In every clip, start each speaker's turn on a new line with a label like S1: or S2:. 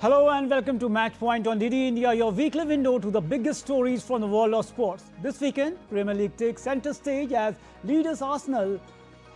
S1: Hello and welcome to Match Point on DD India, your weekly window to the biggest stories from the world of sports. This weekend, Premier League takes centre stage as leaders Arsenal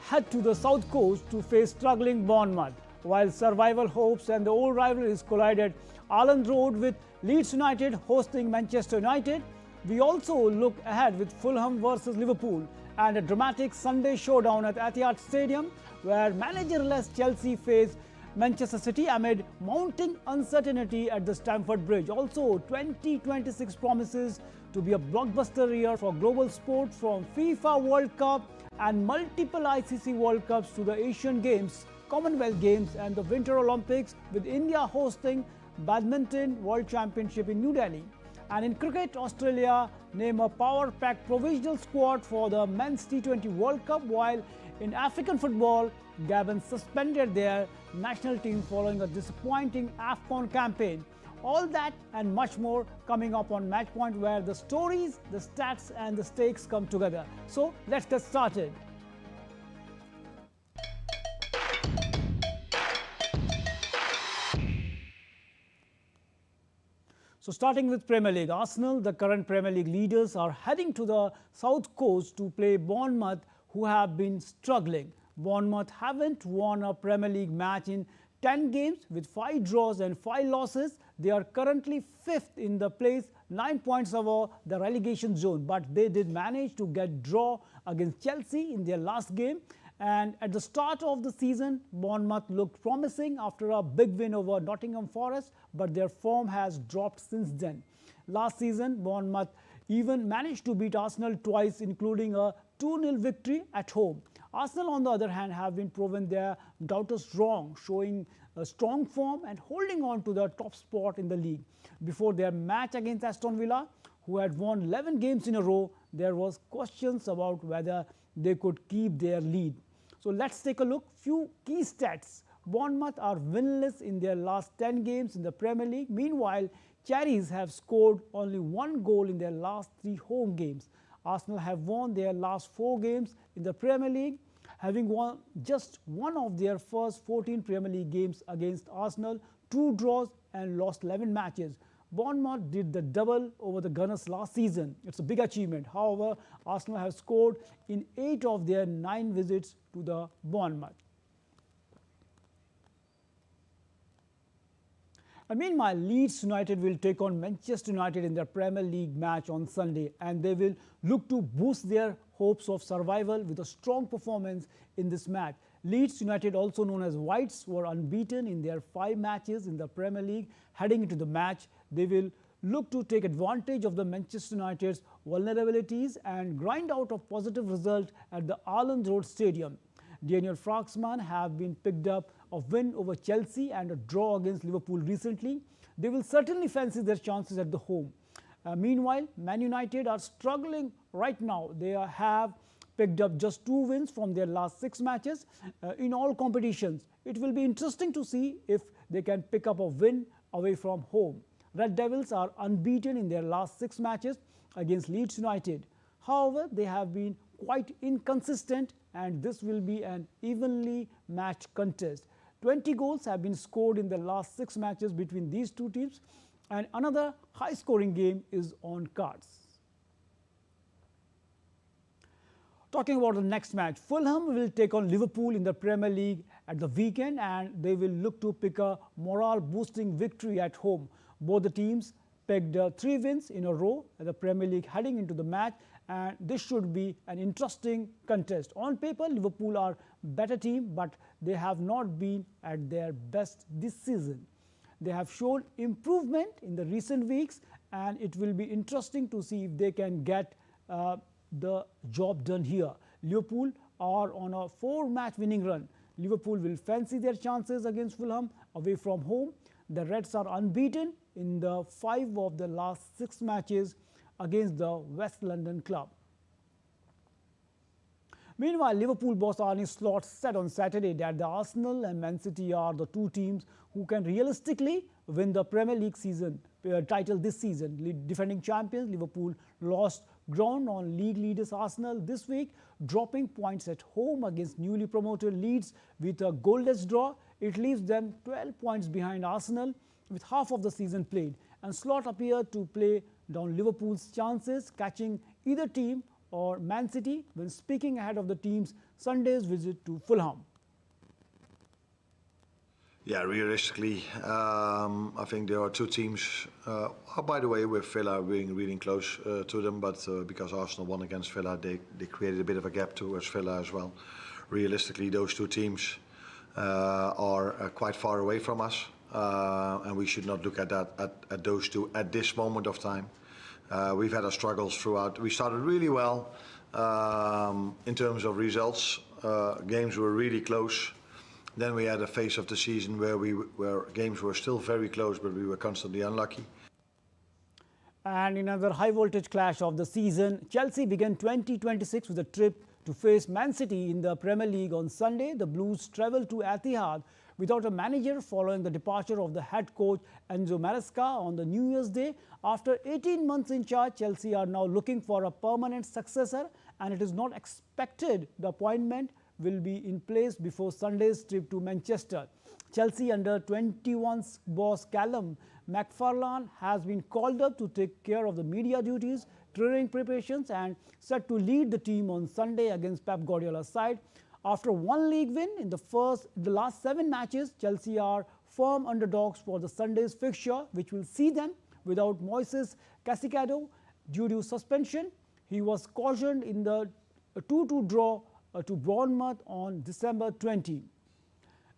S1: head to the south coast to face struggling Bournemouth, while survival hopes and the old rivalries collided. Elland Road with Leeds United hosting Manchester United. We also look ahead with Fulham versus Liverpool and a dramatic Sunday showdown at Etihad Stadium, where managerless Chelsea face Manchester City amid mounting uncertainty at the Stamford Bridge. Also, 2026 promises to be a blockbuster year for global sport, from FIFA World Cup and multiple ICC World Cups to the Asian Games, Commonwealth Games and the Winter Olympics, with India hosting Badminton World Championship in New Delhi. And in cricket, Australia name a power-packed provisional squad for the Men's T20 World Cup, while in African football, Gabon suspended their national team following a disappointing AFCON campaign. All that and much more coming up on Match Point, where the stories, the stats and the stakes come together. So let's get started. So starting with Premier League, Arsenal, the current Premier League leaders, are heading to the south coast to play Bournemouth, who have been struggling. Bournemouth haven't won a Premier League match in 10 games with 5 draws and 5 losses. They are currently 5th in the place, 9 points over the relegation zone. But they did manage to get draw against Chelsea in their last game. And at the start of the season, Bournemouth looked promising after a big win over Nottingham Forest, but their form has dropped since then. Last season, Bournemouth even managed to beat Arsenal twice, including a 2-0 victory at home. Arsenal, on the other hand, have been proven their doubters wrong, showing a strong form and holding on to the top spot in the league. Before their match against Aston Villa, who had won 11 games in a row, there was questions about whether they could keep their lead. So let's take a look. Few key stats. Bournemouth are winless in their last 10 games in the Premier League. Meanwhile, Cherries have scored only 1 goal in their last 3 home games. Arsenal have won their last 4 games in the Premier League, having won just one of their first 14 Premier League games against Arsenal, 2 draws and lost 11 matches. Bournemouth did the double over the Gunners last season. It's a big achievement. However, Arsenal have scored in 8 of their 9 visits to the Bournemouth. And meanwhile, Leeds United will take on Manchester United in their Premier League match on Sunday, and they will look to boost their hopes of survival with a strong performance in this match. Leeds United, also known as Whites, were unbeaten in their 5 matches in the Premier League. Heading into the match, they will look to take advantage of the Manchester United's vulnerabilities and grind out a positive result at the Elland Road Stadium. Daniel Farkeman have been picked up a win over Chelsea and a draw against Liverpool recently. They will certainly fancy their chances at the home. Meanwhile, Man United are struggling right now. They have picked up just 2 wins from their last 6 matches in all competitions. It will be interesting to see if they can pick up a win away from home. Red Devils are unbeaten in their last 6 matches against Leeds United. However, they have been quite inconsistent, and this will be an evenly matched contest. 20 goals have been scored in the last 6 matches between these 2 teams, and another high-scoring game is on cards. Talking about the next match, Fulham will take on Liverpool in the Premier League at the weekend, and they will look to pick a morale-boosting victory at home. Both the teams pegged 3 wins in a row at the Premier League heading into the match, and this should be an interesting contest. On paper, Liverpool are better team, but they have not been at their best this season. They have shown improvement in the recent weeks, and it will be interesting to see if they can get the job done here. Liverpool are on a 4-match winning run. Liverpool will fancy their chances against Fulham away from home. The Reds are unbeaten in the 5 of the last 6 matches against the West London club. Meanwhile, Liverpool boss Arne Slot said on Saturday that the Arsenal and Man City are the 2 teams who can realistically win the Premier League title this season. Defending champions, Liverpool lost ground on league leaders Arsenal this week, dropping points at home against newly promoted Leeds with a goalless draw. It leaves them 12 points behind Arsenal with half of the season played, and Slot appeared to play down Liverpool's chances, catching either team or Man City when speaking ahead of the team's Sunday's visit to Fulham.
S2: Yeah, realistically, I think there are two teams. By the way, with Villa being really close to them, but because Arsenal won against Villa, they created a bit of a gap towards Villa as well. Realistically, those two teams are quite far away from us, and we should not look at those two at this moment of time. We've had our struggles throughout. We started really well in terms of results. Games were really close. Then we had a phase of the season where games were still very close, but we were constantly unlucky.
S1: And in another high-voltage clash of the season, Chelsea began 2026 with a trip to face Man City in the Premier League on Sunday. The Blues travelled to Etihad without a manager following the departure of the head coach Enzo Maresca on the New Year's Day. After 18 months in charge, Chelsea are now looking for a permanent successor, and it is not expected the appointment will be in place before Sunday's trip to Manchester. Chelsea under 21's boss Callum McFarlane has been called up to take care of the media duties, training preparations, and set to lead the team on Sunday against Pep Guardiola's side. After one league win in the last 7 matches, Chelsea are firm underdogs for the Sunday's fixture, which will see them without Moises Caicedo due to suspension. He was cautioned in the 2-2 draw to Bournemouth on December 20.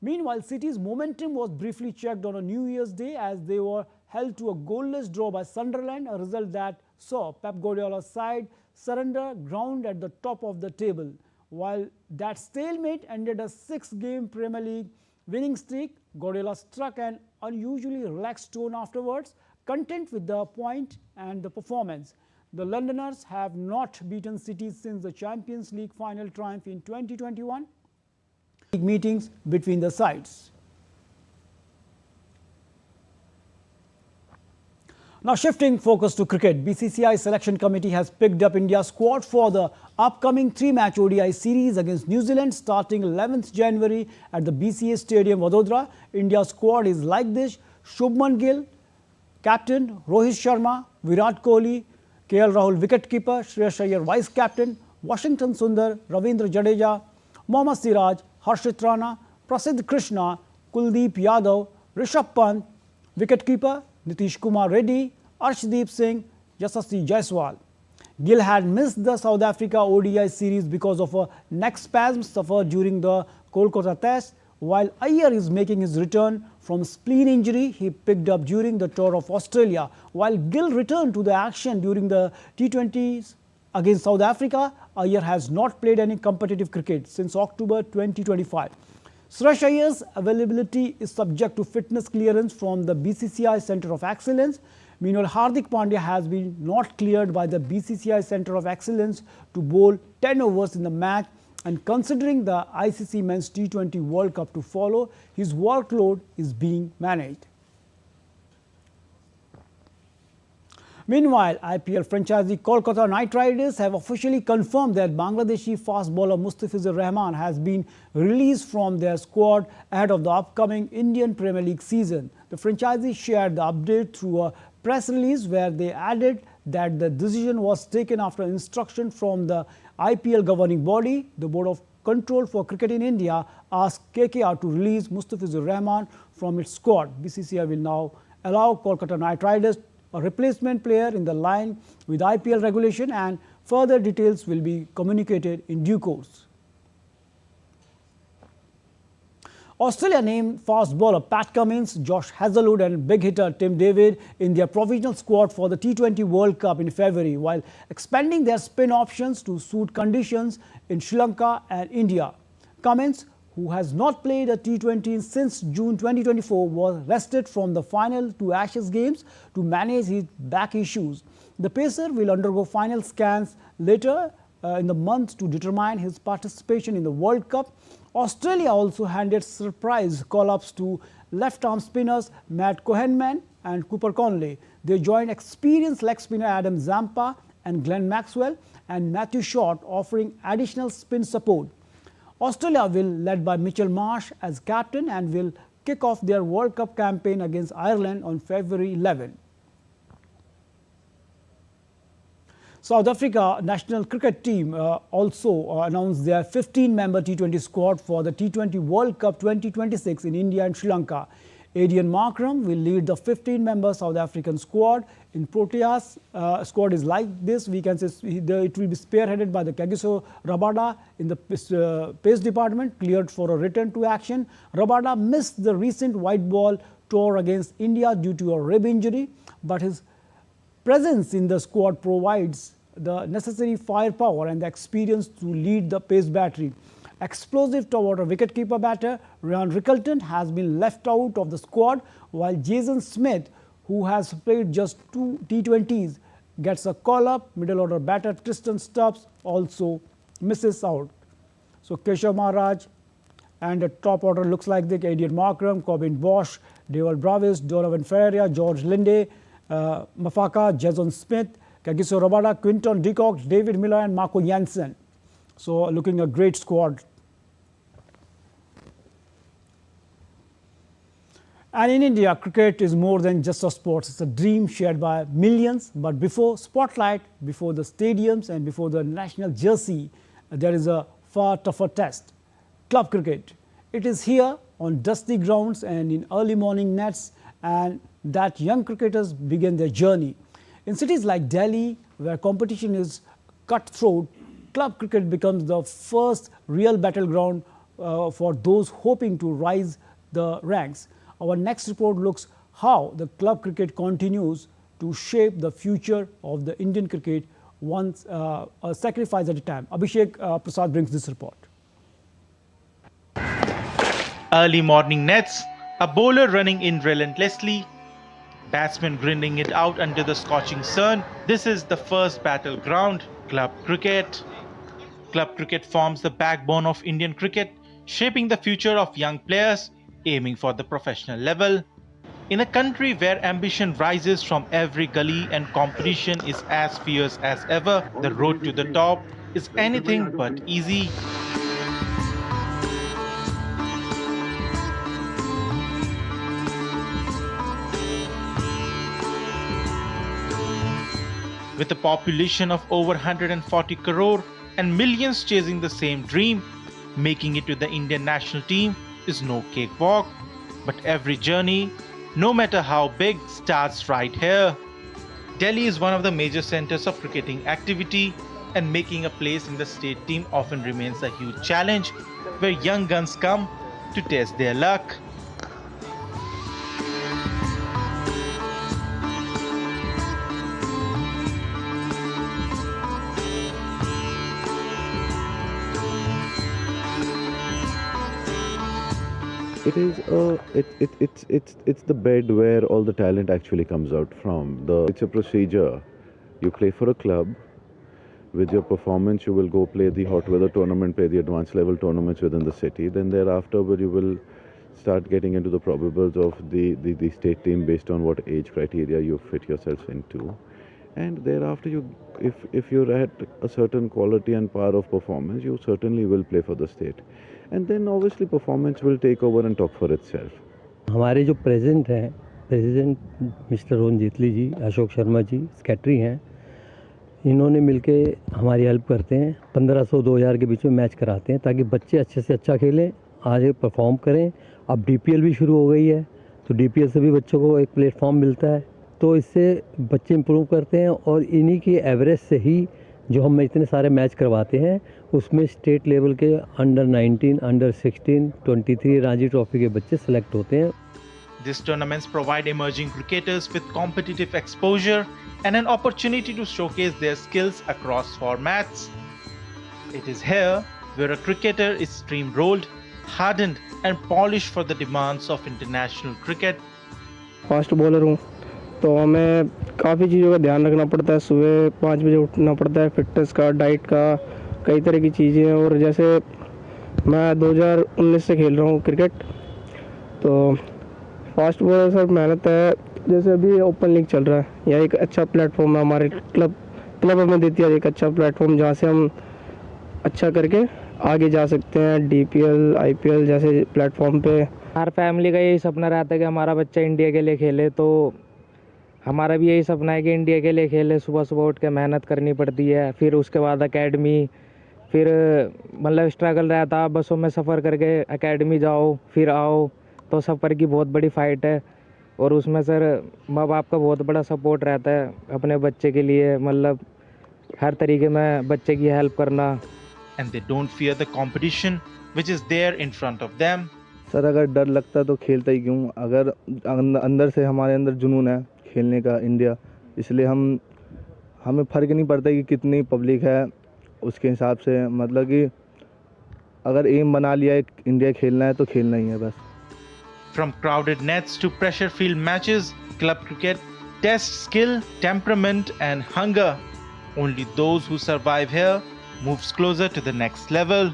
S1: Meanwhile, City's momentum was briefly checked on a New Year's Day as they were held to a goalless draw by Sunderland, a result that saw Pep Guardiola's side surrender ground at the top of the table. While that stalemate ended a 6-game Premier League winning streak, Guardiola struck an unusually relaxed tone afterwards, content with the point and the performance. The Londoners have not beaten City since the Champions League final triumph in 2021. Meetings between the sides. Now shifting focus to cricket, BCCI Selection Committee has picked up India's squad for the upcoming 3-match ODI series against New Zealand starting 11th January at the BCA Stadium, Vadodara. India's squad is like this: Shubman Gill, captain; Rohit Sharma, Virat Kohli, KL Rahul wicketkeeper, Shreyas Iyer vice captain, Washington Sundar, Ravindra Jadeja, Mohammad Siraj, Harshit Rana, Prasidh Krishna, Kuldeep Yadav, Rishabh Pant, wicketkeeper Nitish Kumar Reddy, Arshdeep Singh, Yashasvi Jaiswal. Gill had missed the South Africa ODI series because of a neck spasm suffered during the Kolkata Test. While Iyer is making his return from spleen injury he picked up during the tour of Australia. While Gill returned to the action during the T20s against South Africa, Iyer has not played any competitive cricket since October 2025. Shreyas Iyer's availability is subject to fitness clearance from the BCCI Centre of Excellence. Meanwhile, Hardik Pandya has been not cleared by the BCCI Centre of Excellence to bowl 10 overs in the match, and considering the ICC Men's T20 World Cup to follow, his workload is being managed. Meanwhile, IPL franchisee Kolkata Knight Riders have officially confirmed that Bangladeshi fast bowler Mustafizur Rahman has been released from their squad ahead of the upcoming Indian Premier League season. The franchisee shared the update through a press release where they added that the decision was taken after instruction from the IPL governing body. The Board of Control for Cricket in India asked KKR to release Mustafizur Rahman from its squad. BCCI will now allow Kolkata Knight Riders a replacement player in the line with IPL regulation, and further details will be communicated in due course. Australia named fast bowler Pat Cummins, Josh Hazlewood and big hitter Tim David in their provisional squad for the T20 World Cup in February, while expanding their spin options to suit conditions in Sri Lanka and India. Cummins, who has not played a T20 since June 2024, was rested from the final 2 Ashes games to manage his back issues. The pacer will undergo final scans later in the month to determine his participation in the World Cup. Australia also handed surprise call-ups to left-arm spinners Matt Kohenman and Cooper Conley. They joined experienced leg spinner Adam Zampa and Glenn Maxwell and Matthew Short offering additional spin support. Australia will, led by Mitchell Marsh as captain, and will kick off their World Cup campaign against Ireland on February 11. South Africa national cricket team also announced their 15-member T20 squad for the T20 World Cup 2026 in India and Sri Lanka. Adrian Markram will lead the 15-member South African squad. In Proteas, squad is like this. We can say it will be spearheaded by the Kagiso Rabada in the pace department, cleared for a return to action. Rabada missed the recent white ball tour against India due to a rib injury, but his presence in the squad provides the necessary firepower and the experience to lead the pace battery. Explosive top-order wicketkeeper batter Ryan Rickelton has been left out of the squad, while Jason Smith, who has played just 2 T20s, gets a call-up. Middle-order batter Tristan Stubbs also misses out. So Keshav Maharaj and the top order looks like the Adrian Markram, Corbin Bosch, Dewald Bravis, Donovan Ferreira, George Linde, Mafaka, Jason Smith, Kagiso Rabada, Quinton de Kock, David Miller and Marco Jansen. So looking a great squad. And in India, cricket is more than just a sport. It's a dream shared by millions. But before spotlight, before the stadiums and before the national jersey, there is a far tougher test. Club cricket. It is here on dusty grounds and in early morning nets, and that young cricketers begin their journey. In cities like Delhi, where competition is cutthroat, club cricket becomes the first real battleground for those hoping to rise the ranks. Our next report looks how the club cricket continues to shape the future of the Indian cricket, once a sacrifice at a time. Abhishek Prasad brings this report.
S3: Early morning nets, a bowler running in relentlessly, batsmen grinding it out under the scorching sun. This is the first battleground, club cricket. Club cricket forms the backbone of Indian cricket, shaping the future of young players aiming for the professional level. In a country where ambition rises from every gully and competition is as fierce as ever, the road to the top is anything but easy. With a population of over 140 crore and millions chasing the same dream, making it to the Indian national team is no cakewalk. But every journey, no matter how big, starts right here. Delhi is one of the major centers of cricketing activity, and making a place in the state team often remains a huge challenge, where young guns come to test their luck.
S4: It is it's the bed where all the talent actually comes out from. It's a procedure. You play for a club. With your performance, you will go play the hot weather tournament, play the advanced level tournaments within the city. Then thereafter, you will start getting into the probables of the state team based on what age criteria you fit yourself into. And thereafter, if you're at a certain quality and power of performance, you certainly will play for the state. And then obviously performance will take over and talk for itself.
S5: हमारे जो president mister Rohan Jaitley ji, Ashok Sharma ji, secretary हैं, इन्होंने मिलके हमारी help करते हैं। 1500-2000 के बीच में मैच कराते हैं ताकि बच्चे अच्छे से अच्छा खेलें, आगे परफॉर्म करें। अब डीपीएल भी शुरू हो गई है, तो डीपीएल से भी बच्चों को एक प्लेटफॉर्म मिलता है, तो इससे बच्चे इंप्रूव करते हैं। और इन्हीं की एवरेज से ही जो हम इतने सारे मैच करवाते हैं, उसमें स्टेट लेवल के अंडर 19, अंडर 16, 23 रणजी ट्रॉफी के बच्चे सेलेक्ट होते हैं।
S3: These tournaments provide emerging cricketers with competitive exposure and an opportunity to showcase their skills across formats. It is here where a cricketer is stream-rolled, hardened and polished for the demands of international cricket.
S6: Fast bowler हूँ, तो हमें काफ़ी चीज़ों का ध्यान रखना पड़ता है। सुबह 5 बजे उठना पड़ता है, फिटनेस का, डाइट का, कई तरह की चीज़ें। और जैसे मैं 2019 से खेल रहा हूँ क्रिकेट, तो फास्ट बॉलर सर मेहनत है। जैसे अभी ओपन लीग चल रहा है, यह एक अच्छा प्लेटफॉर्म है हमारे क्लब क्लब हमें देती है एक अच्छा प्लेटफॉर्म जहाँ से हम अच्छा करके आगे जा सकते हैं DPL IPL जैसे प्लेटफॉर्म पे।
S7: हर फैमिली का यही सपना रहता है कि हमारा बच्चा इंडिया के लिए खेले, तो हमारा भी यही सपना है कि इंडिया के लिए खेले। सुबह सुबह उठ के मेहनत करनी पड़ती है, फिर उसके बाद एकेडमी, फिर मतलब स्ट्रगल रहता है, बसों में सफ़र करके एकेडमी जाओ फिर आओ, तो सफ़र की बहुत बड़ी फ़ाइट है। और उसमें सर माँ बाप का बहुत बड़ा सपोर्ट रहता है अपने बच्चे के लिए, मतलब हर तरीके में बच्चे की हेल्प करना।
S3: And they don't fear the competition which is there in front of them.
S8: Sir अगर डर लगता तो खेलता ही क्यों, अगर अंदर से हमारे अंदर जुनून है खेलने का इंडिया, इसलिए हमें फ़र्क नहीं पड़ता कि कितनी पब्लिक है, उसके हिसाब से मतलब कि अगर एम बना लिया है इंडिया खेलना है तो खेलना ही है बस।
S3: From crowded nets to pressure-filled matches, club cricket tests skill, temperament and hunger. Only those who survive here moves closer to the next level.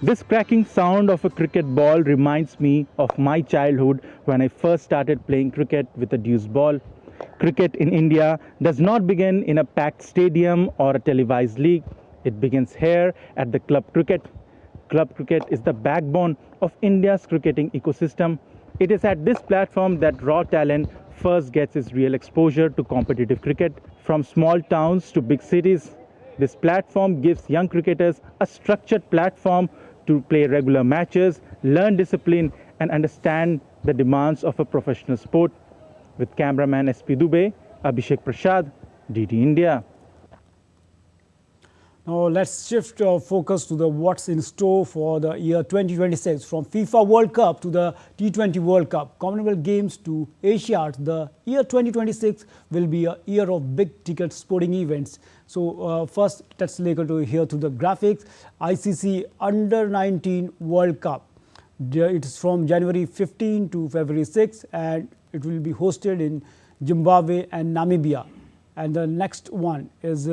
S3: This cracking sound of a cricket ball reminds me of my childhood when I first started playing cricket with a deuce ball. Cricket in India does not begin in a packed stadium or a televised league. It begins here at the club cricket. Club cricket is the backbone of India's cricketing ecosystem. It is at this platform that raw talent first gets its real exposure to competitive cricket. From small towns to big cities, this platform gives young cricketers a structured platform to play regular matches, learn discipline and understand the demands of a professional sport. With cameraman SP Dubey, Abhishek Prasad, DD India.
S1: Now let's shift our focus to the what's in store for the year 2026. From FIFA World Cup to the T20 World Cup, Commonwealth Games to Etihad, the year 2026 will be a year of big ticket sporting events. So first let's look here to the graphics. ICC Under-19 World Cup. It is from January 15 to February 6 and it will be hosted in Zimbabwe and Namibia. And the next one is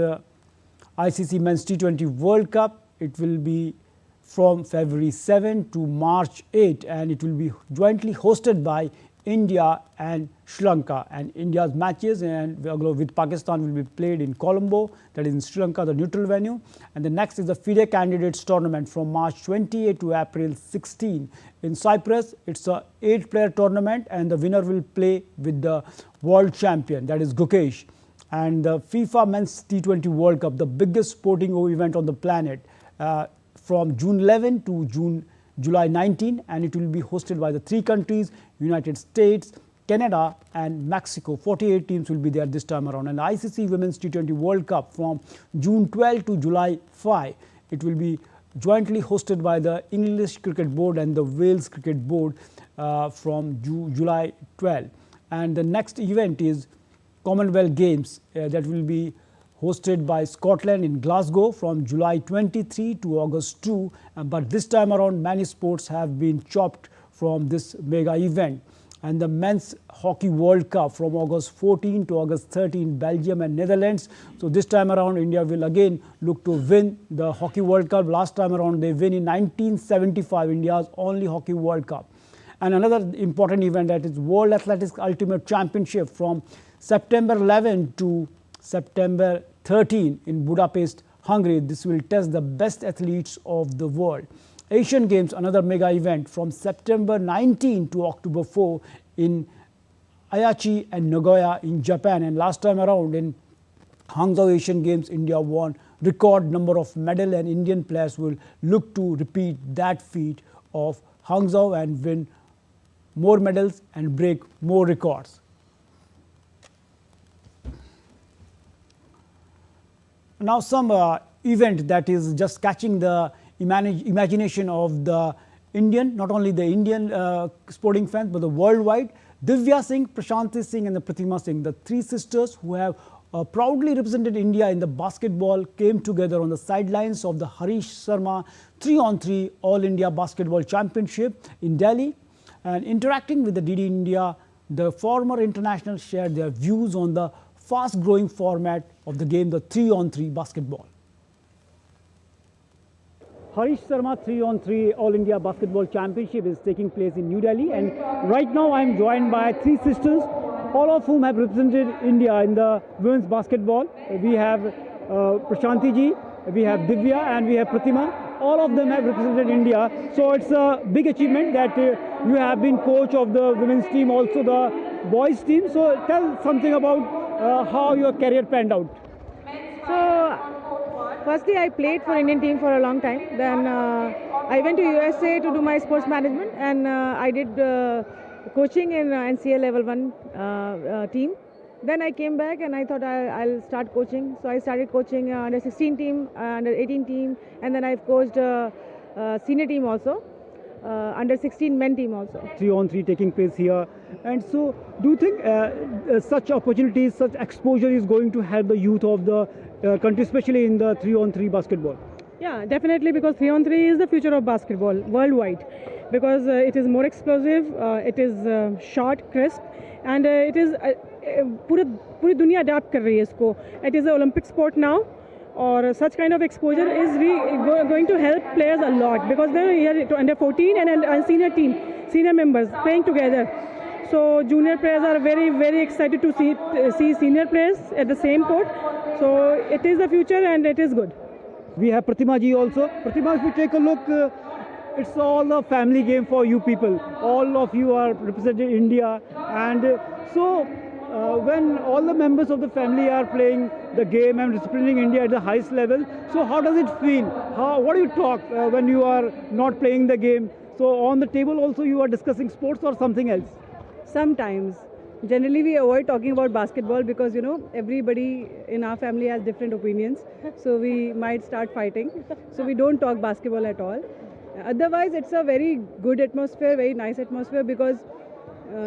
S1: ICC Men's T20 World Cup. It will be from February 7 to March 8 and it will be jointly hosted by India and Sri Lanka. And India's matches and with Pakistan will be played in Colombo, that is in Sri Lanka, the neutral venue. And the next is the FIDE Candidates Tournament from March 28 to April 16 in Cyprus. It's a 8-player tournament and the winner will play with the world champion, that is Gukesh. And the FIFA Men's T20 World Cup, the biggest sporting event on the planet, from June 11 to July 19, and it will be hosted by the 3 countries, United States, Canada and Mexico. 48 teams will be there this time around. And the ICC Women's T20 World Cup from June 12 to July 5. It will be jointly hosted by the English Cricket Board and the Wales Cricket Board from July 12. And the next event is Commonwealth Games that will be hosted by Scotland in Glasgow from July 23 to August 2. But this time around many sports have been chopped from this mega event. And the Men's Hockey World Cup from August 14 to August 13, Belgium and Netherlands. So this time around India will again look to win the Hockey World Cup. Last time around they win in 1975, India's only Hockey World Cup. And another important event, that is World Athletics Ultimate Championship from September 11 to September 13 in Budapest, Hungary. This will test the best athletes of the world. Asian Games, another mega event from September 19 to October 4 in Aichi and Nagoya in Japan. And last time around in Hangzhou Asian Games, India won record number of medals and Indian players will look to repeat that feat of Hangzhou and win more medals and break more records. Now some event that is just catching the imagination of the Indian, not only the Indian sporting fans, but the worldwide. Divya Singh, Prashanti Singh and the Pratima Singh, the 3 sisters who have proudly represented India in the basketball, came together on the sidelines of the Harish Sharma 3-on-3 All India Basketball Championship in Delhi. And interacting with the DD India, the former internationals shared their views on the fast-growing format of the game, the 3-on-3 basketball. Harish Sharma 3-on-3 All India Basketball Championship is taking place in New Delhi, and right now I am joined by 3 sisters all of whom have represented India in the women's basketball. We have Prashanti ji, we have Divya, and we have Pratima. All of them have represented India. So it's a big achievement that you have been coach of the women's team, also the boys team. So tell something about how your career panned out.
S9: So firstly, I played for Indian team for a long time. Then I went to USA to do my sports management, and I did coaching in NCA level 1 team. Then I came back and I thought I'll start coaching. So I started coaching under 16 team, under 18 team, and then I've coached senior team also, under 16 men team also.
S1: 3-on-3 taking place here. And so do you think such opportunities, such exposure is going to help the youth of the country, especially in the 3-on-3 basketball?
S9: Yeah, definitely, because 3-on-3 is the future of basketball worldwide, because it is more explosive, it is short, crisp, and it is पूरी दुनिया adapt कर रही है इसको. It is an Olympic sport now, or such kind of exposure is going to help players a lot, because they're here under 14 and senior team, senior members playing together. So junior players are very, very excited to see senior players at the same court. So it is the future and it is good.
S1: We have Pratima ji also. Pratima, if you take a look, it's all a family game for you people. All of you are representing India, and so when all the members of the family are playing the game and representing India at the highest level, so how does it feel? What do you talk when you are not playing the game? So on the table also you are discussing sports or something else?
S9: Sometimes. Generally we avoid talking about basketball because, you know, everybody in our family has different opinions. So we might start fighting. So we don't talk basketball at all. Otherwise it's a very good atmosphere, very nice atmosphere, because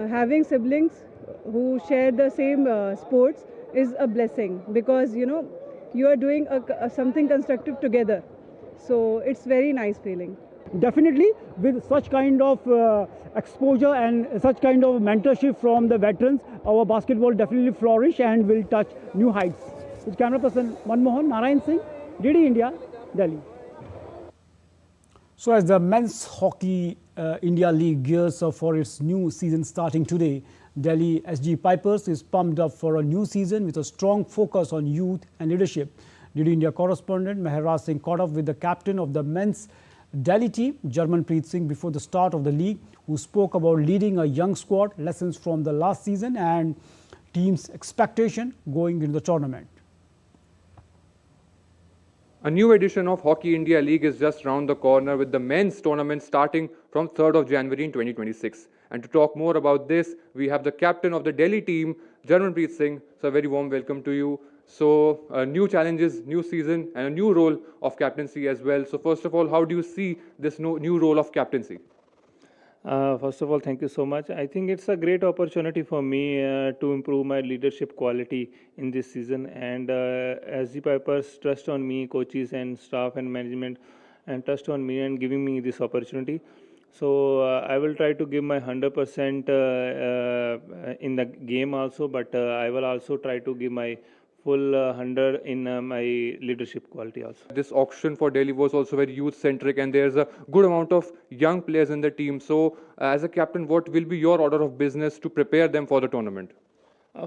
S9: having siblings who share the same sports is a blessing, because, you know, you are doing something constructive together. So it's very nice feeling.
S1: Definitely, with such kind of exposure and such kind of mentorship from the veterans, our basketball definitely flourish and will touch new heights. With camera person Manmohan, Narayan Singh, DD India, Delhi. So as the Men's Hockey India League gears up for its new season starting today, Delhi SG Pipers is pumped up for a new season with a strong focus on youth and leadership. DD India correspondent Mehraj Singh caught up with the captain of the men's Delhi team, Jarmanpreet Singh, before the start of the league, who spoke about leading a young squad, lessons from the last season and team's expectation going into the tournament.
S10: A new edition of Hockey India League is just round the corner, with the men's tournament starting from 3rd of January in 2026. And to talk more about this, we have the captain of the Delhi team, Jarmanpreet Singh. So a very warm welcome to you. So new challenges, new season, and a new role of captaincy as well. So first of all, how do you see this new role of captaincy?
S11: First of all, thank you so much. I think it's a great opportunity for me to improve my leadership quality in this season. And as the Pipers trust on me, coaches and staff and management, and trust on me and giving me this opportunity. So I will try to give my 100% in the game also, but I will also try to give my full 100 in my leadership quality also.
S10: This auction for Delhi was also very youth-centric, and there's a good amount of young players in the team. So as a captain, what will be your order of business to prepare them for the tournament?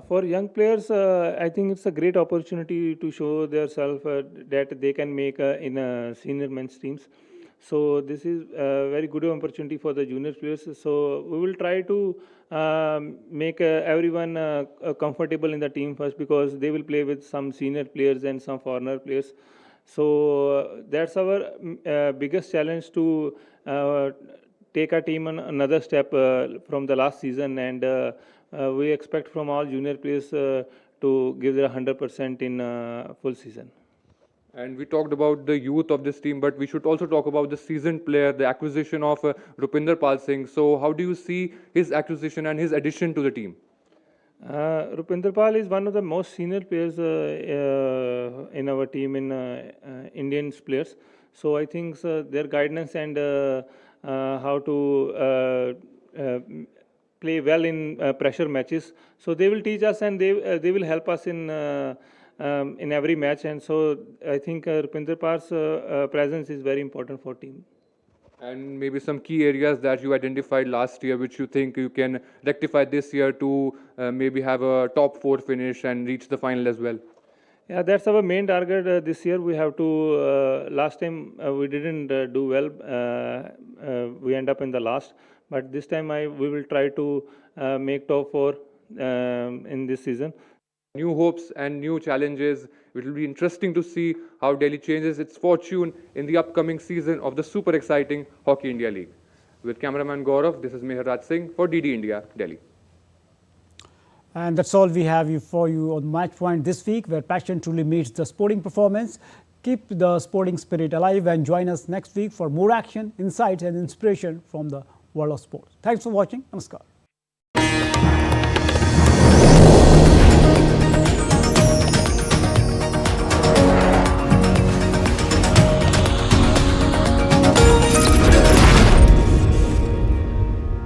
S11: For young players, I think it's a great opportunity to show themselves that they can make in senior men's teams. So this is a very good opportunity for the junior players. So we will try to make everyone comfortable in the team first, because they will play with some senior players and some foreigner players. So that's our biggest challenge, to take our team on another step from the last season, and we expect from all junior players to give their 100% in full season.
S10: And we talked about the youth of this team, but we should also talk about the seasoned player, the acquisition of Rupinder Pal Singh. So how do you see his acquisition and his addition to the team?
S11: Rupinder Pal is one of the most senior players in our team, in Indian players. So I think their guidance and how to play well in pressure matches. So they will teach us, and they will help us in every match. And so I think Rupinder Pal's presence is very important for team.
S10: And maybe some key areas that you identified last year, which you think you can rectify this year to maybe have a top 4 finish and reach the final as well?
S11: Yeah, that's our main target this year. We have to, last time we didn't do well. We end up in the last. But this time we will try to make top 4 in this season.
S10: New hopes and new challenges. It will be interesting to see how Delhi changes its fortune in the upcoming season of the super exciting Hockey India League. With cameraman Gaurav, this is Mehraj Singh for DD India, Delhi.
S1: And that's all we have for you on Match Point this week, where passion truly meets the sporting performance. Keep the sporting spirit alive and join us next week for more action, insights and inspiration from the world of sport. Thanks for watching. Namaskar.